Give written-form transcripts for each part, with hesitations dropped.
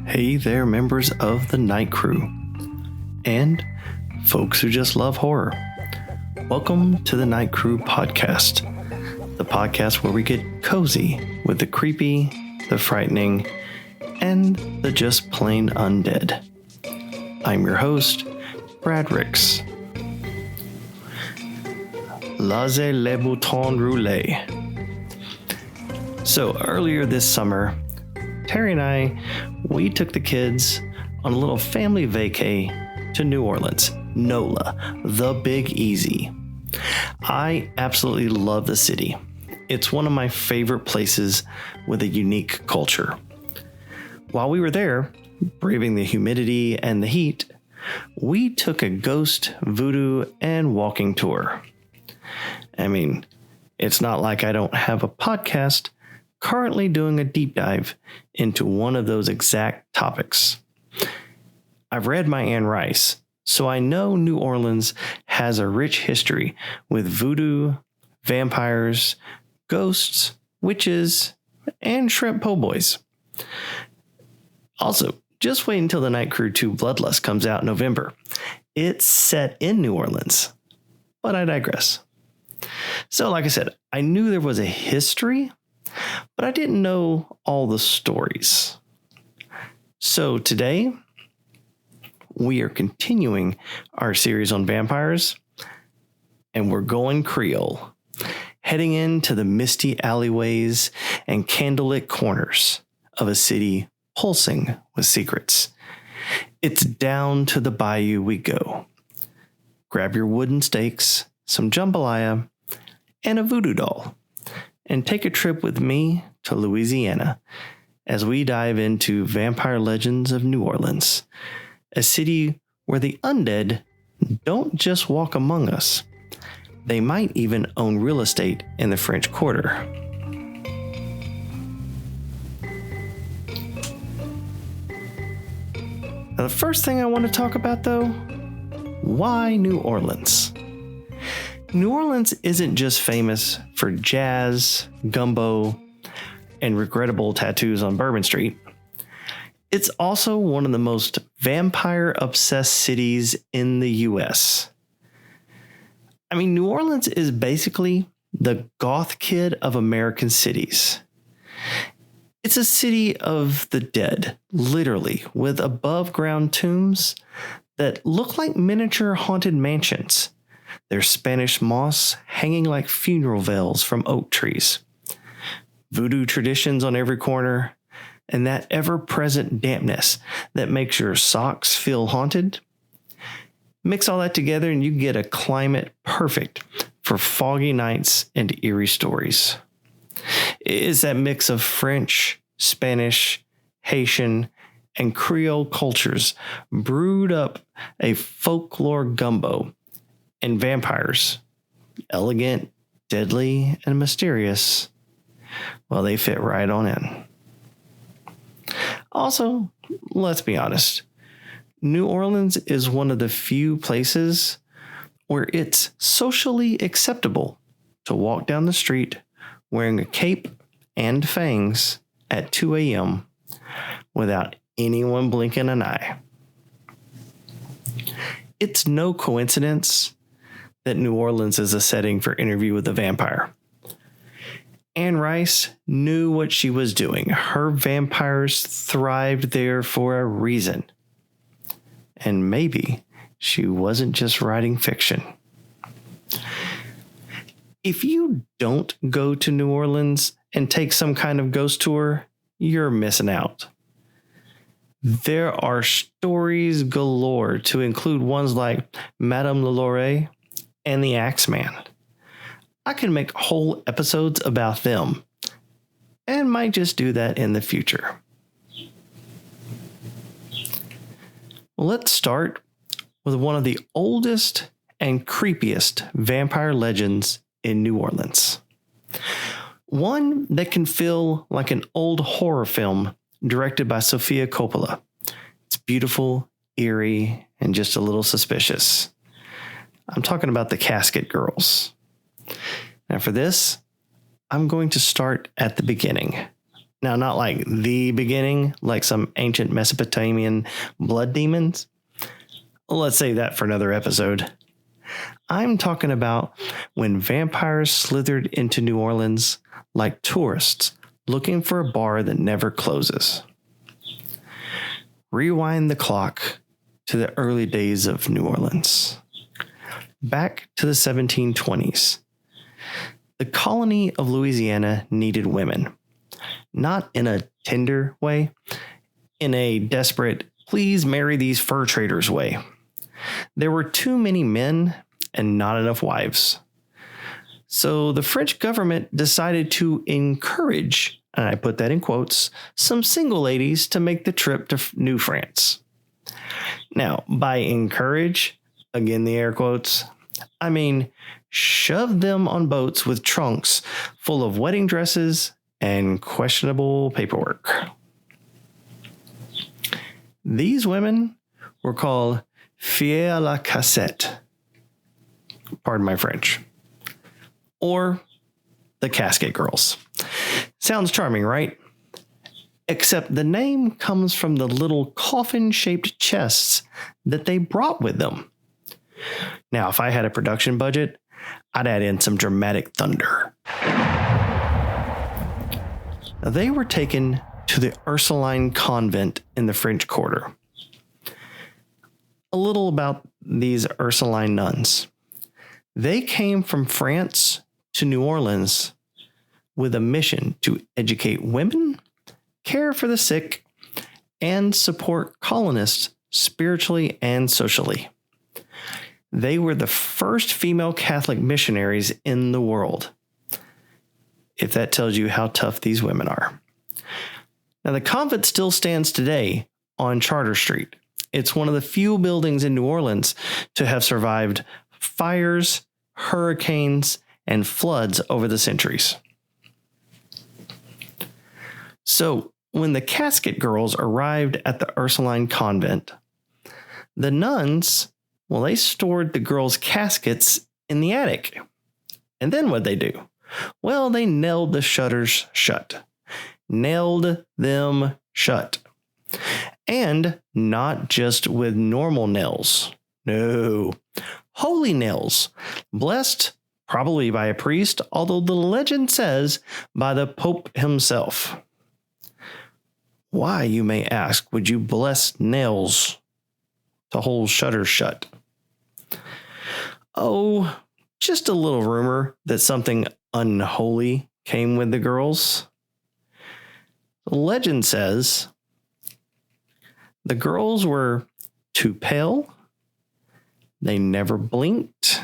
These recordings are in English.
Hey there, members of the Night Crew, and folks who just love horror. Welcome to the Night Crew podcast, the podcast where we get cozy with the creepy, the frightening, and the just plain undead. I'm your host, Brad Ricks. Laissez les boutons rouler. So earlier this summer, Terry and I, we took the kids on a little family vacay to New Orleans, NOLA, the Big Easy. I absolutely love the city. It's one of my favorite places with a unique culture. While we were there, braving the humidity and the heat, we took a ghost, voodoo, and walking tour. I mean, it's not like I don't have a podcast currently doing a deep dive into one of those exact topics. I've read my Anne Rice, so I know New Orleans has a rich history with voodoo, vampires, ghosts, witches, and shrimp po' boys. Also, just wait until the Night Crew 2 Bloodlust comes out in November. It's set in New Orleans, but I digress. So like I said, I knew there was a history, but I didn't know all the stories. So today, we are continuing our series on vampires, and we're going Creole, heading into the misty alleyways and candlelit corners of a city pulsing with secrets. It's down to the bayou we go. Grab your wooden stakes, some jambalaya, and a voodoo doll, and take a trip with me to Louisiana as we dive into vampire legends of New Orleans, a city where the undead don't just walk among us. They might even own real estate in the French Quarter. Now, the first thing I want to talk about, though, why New Orleans? New Orleans isn't just famous for jazz, gumbo, and regrettable tattoos on Bourbon Street. It's also one of the most vampire-obsessed cities in the U.S. I mean, New Orleans is basically the goth kid of American cities. It's a city of the dead, literally, with above-ground tombs that look like miniature haunted mansions. There's Spanish moss hanging like funeral veils from oak trees, voodoo traditions on every corner, and that ever-present dampness that makes your socks feel haunted. Mix all that together and you get a climate perfect for foggy nights and eerie stories. It's that mix of French, Spanish, Haitian, and Creole cultures brewed up a folklore gumbo. And vampires, elegant, deadly, and mysterious, well, they fit right on in. Also, let's be honest, New Orleans is one of the few places where it's socially acceptable to walk down the street wearing a cape and fangs at 2 a.m. without anyone blinking an eye. It's no coincidence that New Orleans is a setting for Interview with the Vampire. Anne Rice knew what she was doing. Her vampires thrived there for a reason. And maybe she wasn't just writing fiction. If you don't go to New Orleans and take some kind of ghost tour, you're missing out. There are stories galore, to include ones like Madame Lalaurie and the Axeman. I can make whole episodes about them, and might just do that in the future. Well, let's start with one of the oldest and creepiest vampire legends in New Orleans. One that can feel like an old horror film directed by Sofia Coppola. It's beautiful, eerie, and just a little suspicious. I'm talking about the Casket Girls. Now for this, I'm going to start at the beginning, Now, not like the beginning, like some ancient Mesopotamian blood demons. Let's save that for another episode. I'm talking about when vampires slithered into New Orleans like tourists looking for a bar that never closes. Rewind the clock to the early days of New Orleans. Back to the 1720s. The colony of Louisiana needed women. Not in a tender way, in a desperate, please marry these fur traders way. There were too many men and not enough wives. So the French government decided to encourage, and I put that in quotes, some single ladies to make the trip to New France. Now, by encourage, again the air quotes, I mean shove them on boats with trunks full of wedding dresses and questionable paperwork. These women were called filles à la cassette. Pardon my French. Or the Casket Girls. Sounds charming, right? Except the name comes from the little coffin-shaped chests that they brought with them. Now, if I had a production budget, I'd add in some dramatic thunder. Now, they were taken to the Ursuline Convent in the French Quarter. A little about these Ursuline nuns. They came from France to New Orleans with a mission to educate women, care for the sick, and support colonists spiritually and socially. They were the first female Catholic missionaries in the world, if that tells you how tough these women are. Now, the convent still stands today on Charter Street. It's one of the few buildings in New Orleans to have survived fires, hurricanes, and floods over the centuries. So, when the Casket Girls arrived at the Ursuline Convent, the nuns, well, they stored the girls' caskets in the attic. And then what'd they do? Well, they nailed the shutters shut. Nailed them shut. And not just with normal nails. No. Holy nails. Blessed probably by a priest, although the legend says by the Pope himself. Why, you may ask, would you bless nails to hold shutters shut? Oh, just a little rumor that something unholy came with the girls. The legend says the girls were too pale, they never blinked,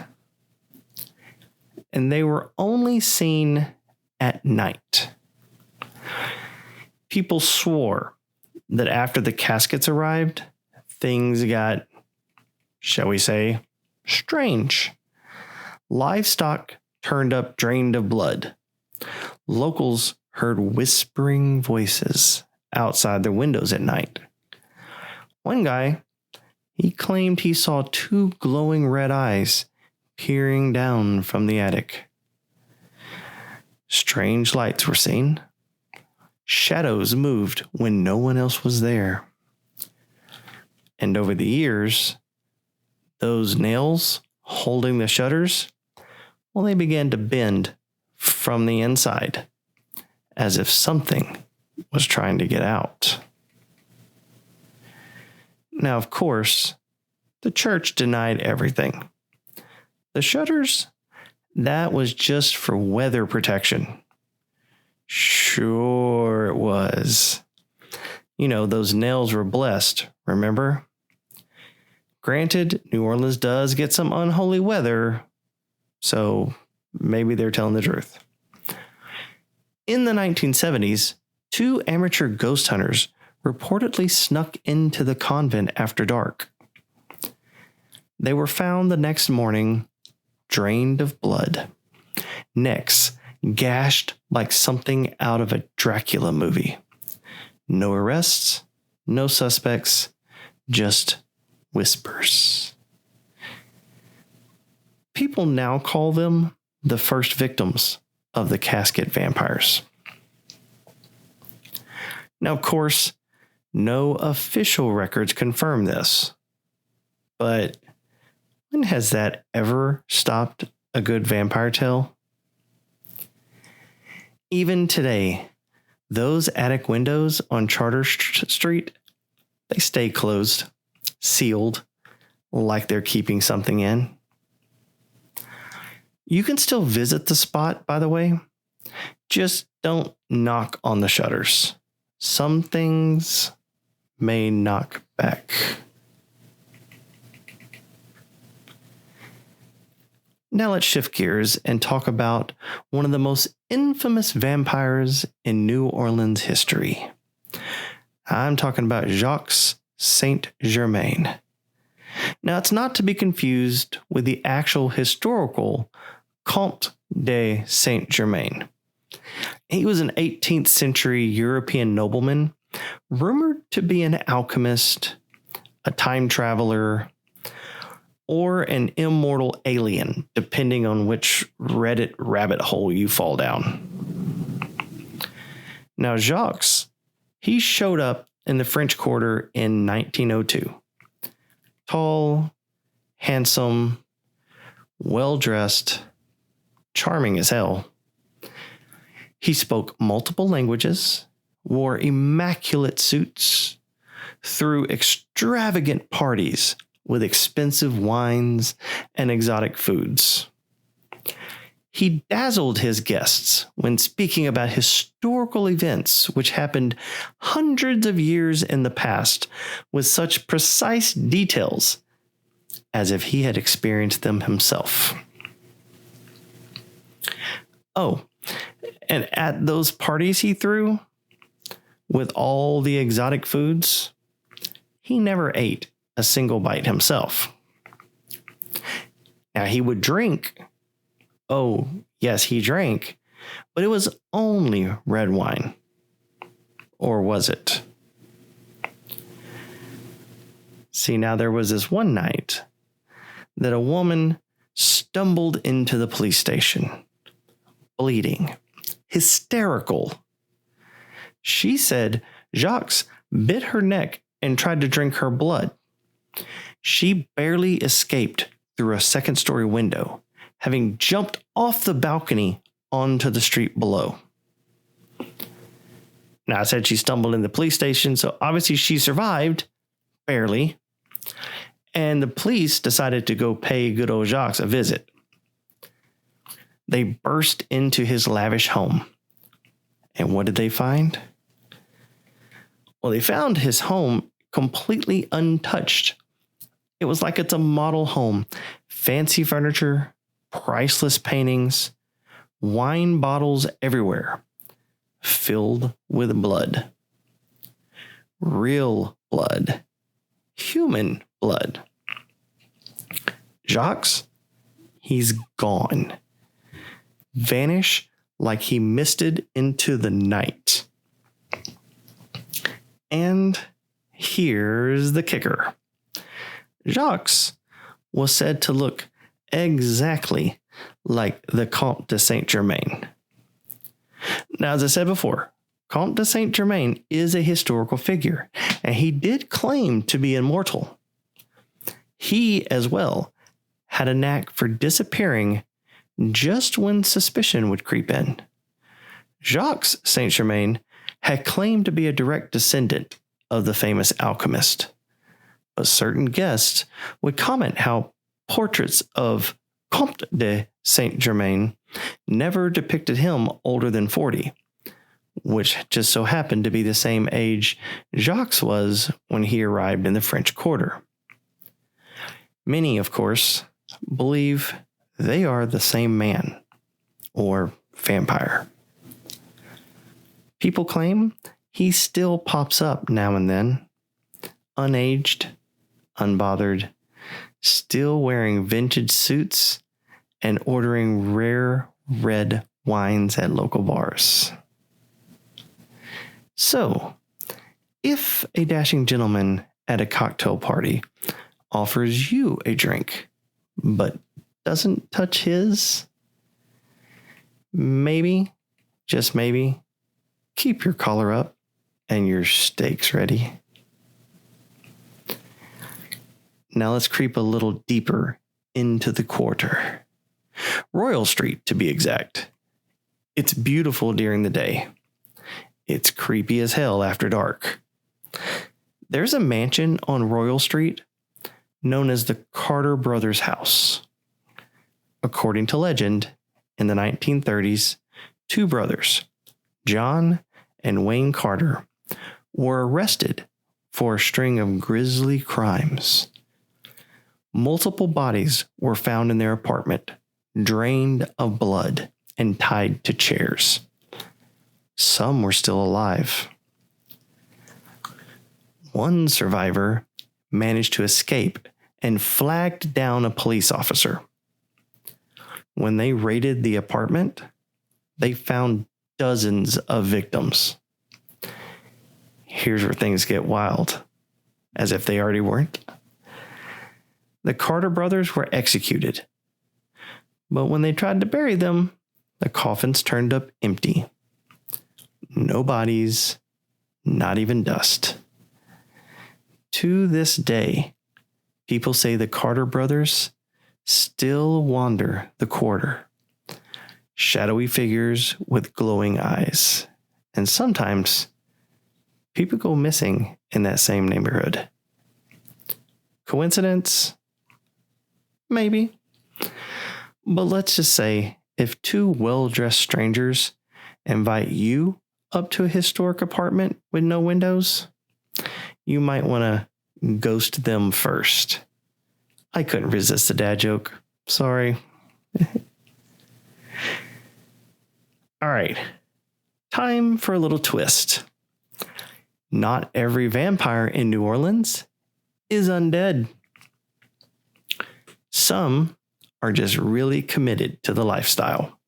and they were only seen at night. People swore that after the caskets arrived, things got, shall we say, strange. Livestock turned up drained of blood. Locals heard whispering voices outside their windows at night. One guy, he claimed he saw two glowing red eyes peering down from the attic. Strange lights were seen. Shadows moved when no one else was there. And over the years, those nails holding the shutters, well, they began to bend from the inside, as if something was trying to get out. Now, of course, the church denied everything. The shutters, that was just for weather protection. Sure it was. You know, those nails were blessed, remember? Granted, New Orleans does get some unholy weather, so maybe they're telling the truth. In the 1970s, two amateur ghost hunters reportedly snuck into the convent after dark. They were found the next morning, drained of blood, necks gashed like something out of a Dracula movie. No arrests, no suspects, just whispers. People now call them the first victims of the casket vampires. Now, of course, no official records confirm this. But when has that ever stopped a good vampire tale? Even today, those attic windows on Charter Street, they stay closed, sealed, like they're keeping something in. You can still visit the spot, by the way. Just don't knock on the shutters. Some things may knock back. Now let's shift gears and talk about one of the most infamous vampires in New Orleans history. I'm talking about Jacques Saint Germain. Now, it's not to be confused with the actual historical Comte de Saint Germain. He was an 18th century European nobleman, rumored to be an alchemist, a time traveler, or an immortal alien, depending on which Reddit rabbit hole you fall down. Now, Jacques, he showed up in the French Quarter in 1902. Tall, handsome, well-dressed, charming as hell. He spoke multiple languages, wore immaculate suits, threw extravagant parties with expensive wines and exotic foods. He dazzled his guests when speaking about historical events which happened hundreds of years in the past with such precise details as if he had experienced them himself. Oh, and at those parties he threw, with all the exotic foods, he never ate a single bite himself. Now, he would drink. Oh, yes, he drank, but it was only red wine. Or was it? See, now there was this one night that a woman stumbled into the police station, bleeding, hysterical. She said Jacques bit her neck and tried to drink her blood. She barely escaped through a second-story window, having jumped off the balcony onto the street below. Now, I said she stumbled in the police station, so obviously she survived, barely. And the police decided to go pay good old Jacques a visit. They burst into his lavish home. And what did they find? Well, they found his home completely untouched. It was like it's a model home. Fancy furniture, priceless paintings, wine bottles everywhere, filled with blood. Real blood. Human blood. Jacques, he's gone. Vanish like he misted into the night. And here's the kicker. Jacques was said to look exactly like the Comte de Saint Germain. Now, as I said before, Comte de Saint Germain is a historical figure, and he did claim to be immortal. He, as well, had a knack for disappearing just when suspicion would creep in. Jacques Saint Germain had claimed to be a direct descendant of the famous alchemist, but certain guests would comment how portraits of Comte de Saint Germain never depicted him older than 40, which just so happened to be the same age Jacques was when he arrived in the French Quarter. Many, of course, believe they are the same man, or vampire. People claim he still pops up now and then, unaged, unbothered, still wearing vintage suits and ordering rare red wines at local bars. So, if a dashing gentleman at a cocktail party offers you a drink, but doesn't touch his, maybe, just maybe, keep your collar up and your steaks ready. Now let's creep a little deeper into the quarter. Royal Street, to be exact. It's beautiful during the day. It's creepy as hell after dark. There's a mansion on Royal Street known as the Carter Brothers House. According to legend, in the 1930s, two brothers, John and Wayne Carter, were arrested for a string of grisly crimes. Multiple bodies were found in their apartment, drained of blood and tied to chairs. Some were still alive. One survivor managed to escape and flagged down a police officer. When they raided the apartment, they found dozens of victims. Here's where things get wild, as if they already weren't. The Carter brothers were executed, but when they tried to bury them, the coffins turned up empty. No bodies, not even dust. To this day, people say the Carter brothers still wander the quarter. Shadowy figures with glowing eyes. And sometimes people go missing in that same neighborhood. Coincidence? Maybe. But let's just say if two well-dressed strangers invite you up to a historic apartment with no windows, you might want to ghost them first. I couldn't resist the dad joke. Sorry. All right. Time for a little twist. Not every vampire in New Orleans is undead. Some are just really committed to the lifestyle.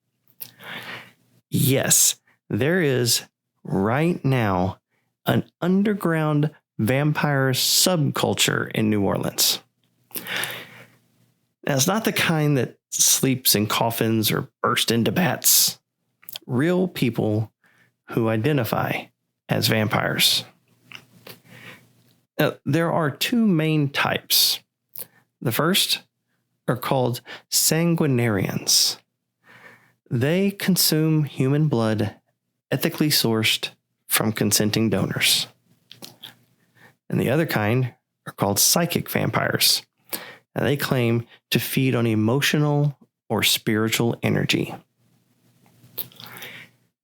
Yes, there is right now an underground vampire subculture in New Orleans. Now, it's not the kind that sleeps in coffins or bursts into bats. Real people who identify as vampires. Now, there are two main types. The first are called sanguinarians. They consume human blood ethically sourced from consenting donors. And the other kind are called psychic vampires. And they claim to feed on emotional or spiritual energy.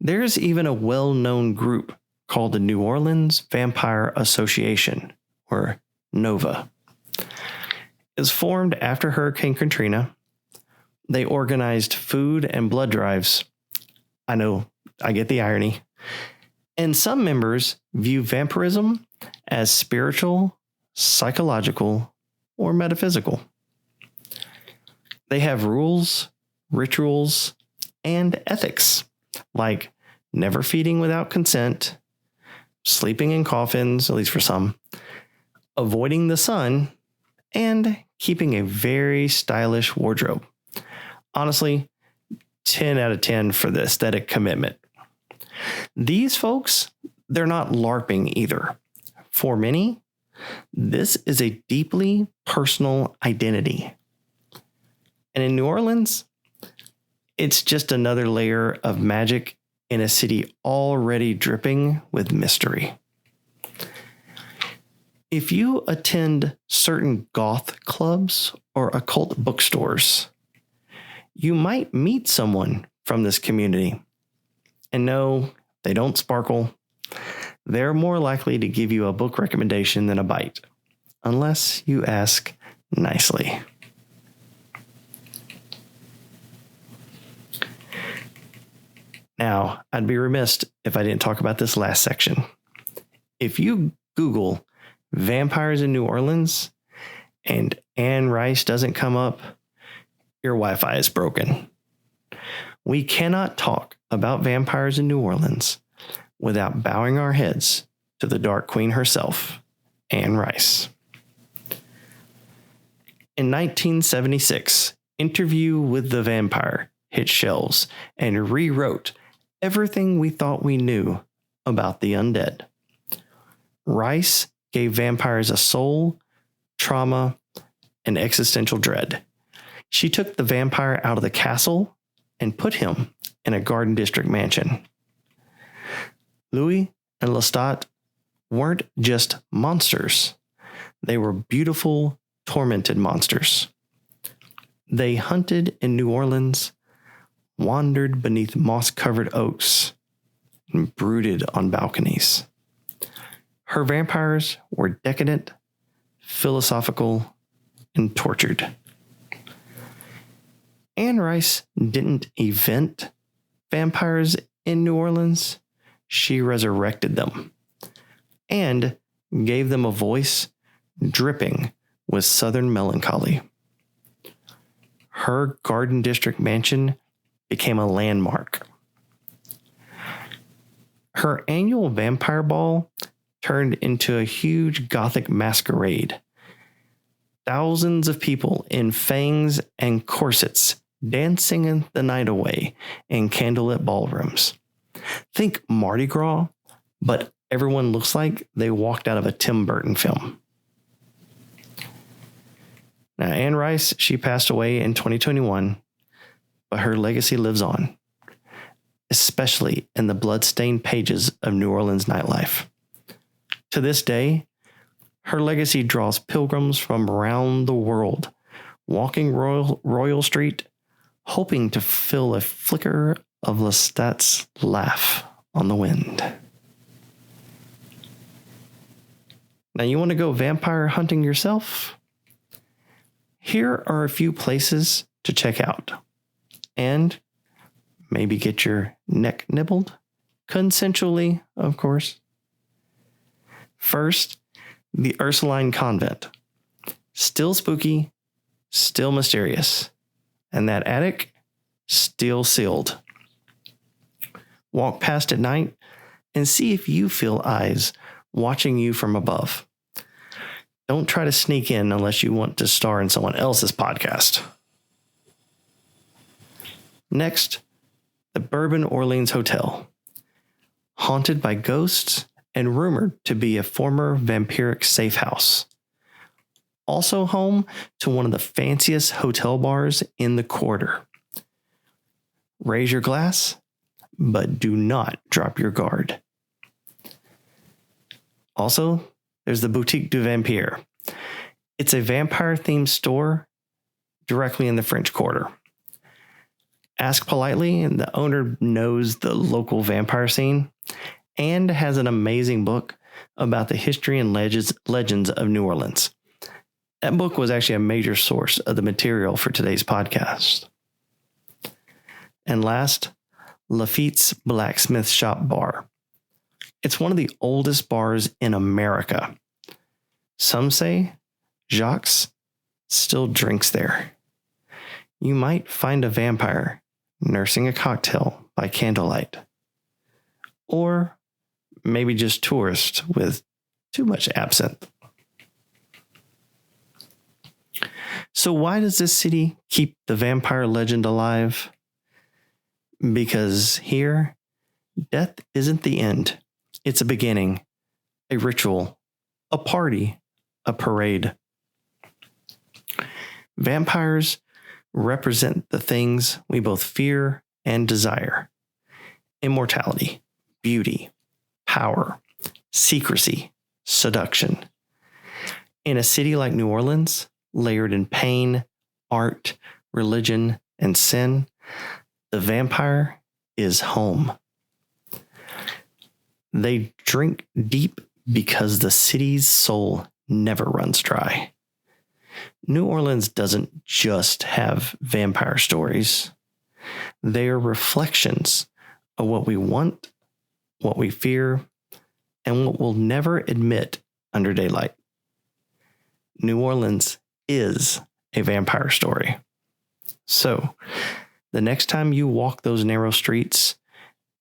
There's even a well-known group called the New Orleans Vampire Association, or NOVA. It was formed after Hurricane Katrina. They organized food and blood drives. I know, I get the irony. And some members view vampirism as spiritual, psychological, or metaphysical. They have rules, rituals, and ethics, like never feeding without consent, sleeping in coffins, at least for some, avoiding the sun, and keeping a very stylish wardrobe. Honestly, 10 out of 10 for the aesthetic commitment. These folks, they're not LARPing either. For many, this is a deeply personal identity. And in New Orleans, it's just another layer of magic in a city already dripping with mystery. If you attend certain goth clubs or occult bookstores, you might meet someone from this community. And no, they don't sparkle. They're more likely to give you a book recommendation than a bite, unless you ask nicely. Now, I'd be remiss if I didn't talk about this last section. If you Google vampires in New Orleans and Anne Rice doesn't come up, your Wi-Fi is broken. We cannot talk about vampires in New Orleans without bowing our heads to the Dark Queen herself, Anne Rice. In 1976, Interview with the Vampire hit shelves and rewrote everything we thought we knew about the undead. Rice gave vampires a soul, trauma, and existential dread. She took the vampire out of the castle and put him in a Garden District mansion. Louis and Lestat weren't just monsters. They were beautiful, tormented monsters. They hunted in New Orleans, wandered beneath moss-covered oaks, and brooded on balconies. Her vampires were decadent, philosophical, and tortured. Anne Rice didn't invent vampires in New Orleans. She resurrected them and gave them a voice dripping with Southern melancholy. Her Garden District mansion became a landmark. Her annual vampire ball turned into a huge Gothic masquerade. Thousands of people in fangs and corsets dancing the night away in candlelit ballrooms. Think Mardi Gras, but everyone looks like they walked out of a Tim Burton film. Now, Anne Rice, she passed away in 2021, but her legacy lives on, especially in the blood-stained pages of New Orleans nightlife. To this day, her legacy draws pilgrims from around the world, walking Royal Street, hoping to feel a flicker of Lestat's laugh on the wind. Now, you want to go vampire hunting yourself? Here are a few places to check out, and maybe get your neck nibbled, consensually, of course. First, the Ursuline Convent. Still spooky, still mysterious, and that attic, still sealed. Walk past at night and see if you feel eyes watching you from above. Don't try to sneak in unless you want to star in someone else's podcast. Next, the Bourbon Orleans Hotel. Haunted by ghosts and rumored to be a former vampiric safe house. Also home to one of the fanciest hotel bars in the quarter. Raise your glass, but do not drop your guard. Also, there's the Boutique du Vampire. It's a vampire-themed store directly in the French Quarter. Ask politely, and the owner knows the local vampire scene and has an amazing book about the history and legends of New Orleans. That book was actually a major source of the material for today's podcast. And last, Lafitte's Blacksmith Shop Bar. It's one of the oldest bars in America. Some say Jacques still drinks there. You might find a vampire nursing a cocktail by candlelight. Or maybe just tourists with too much absinthe. So why does this city keep the vampire legend alive? Because here, death isn't the end. It's a beginning, a ritual, a party, a parade. Vampires represent the things we both fear and desire. Immortality, beauty, power, secrecy, seduction. In a city like New Orleans, layered in pain, art, religion, and sin, the vampire is home. They drink deep because the city's soul never runs dry. New Orleans doesn't just have vampire stories. They are reflections of what we want, what we fear, and what we'll never admit under daylight. New Orleans is a vampire story. So, the next time you walk those narrow streets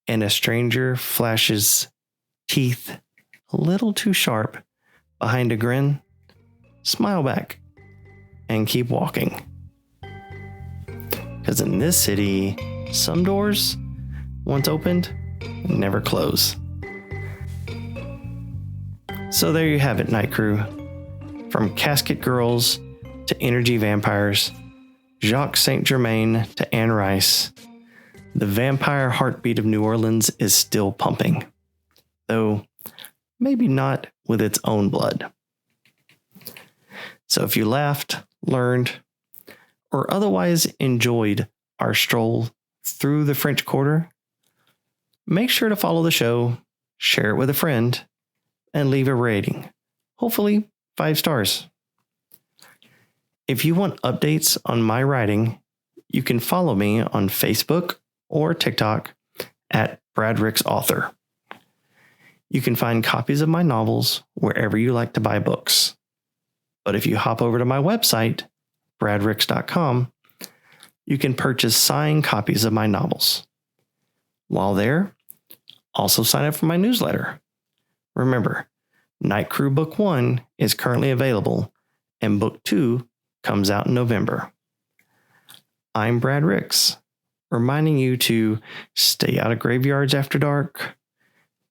and a stranger flashes teeth a little too sharp behind a grin, smile back and keep walking. Because in this city, some doors, once opened, never close. So there you have it, Night Crew. From Casket Girls to energy vampires, Jacques Saint Germain to Anne Rice, the vampire heartbeat of New Orleans is still pumping, though maybe not with its own blood. So if you laughed, learned, or otherwise enjoyed our stroll through the French Quarter, make sure to follow the show, share it with a friend, and leave a rating. Hopefully 5 stars. If you want updates on my writing, you can follow me on Facebook or TikTok at Brad Ricks Author. You can find copies of my novels wherever you like to buy books. But if you hop over to my website, bradricks.com, you can purchase signed copies of my novels. While there, also sign up for my newsletter. Remember, Night Crew Book 1 is currently available, and Book 2 comes out in November. I'm Brad Ricks, reminding you to stay out of graveyards after dark,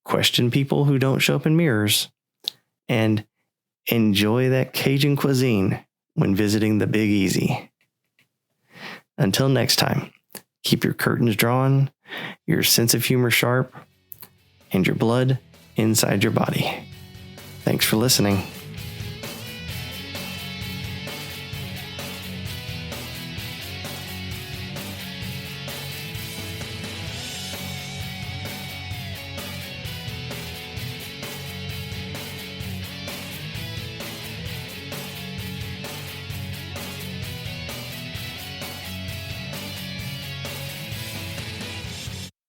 question people who don't show up in mirrors, and enjoy that Cajun cuisine when visiting the Big Easy. Until next time, keep your curtains drawn, your sense of humor sharp, and your blood inside your body. Thanks for listening.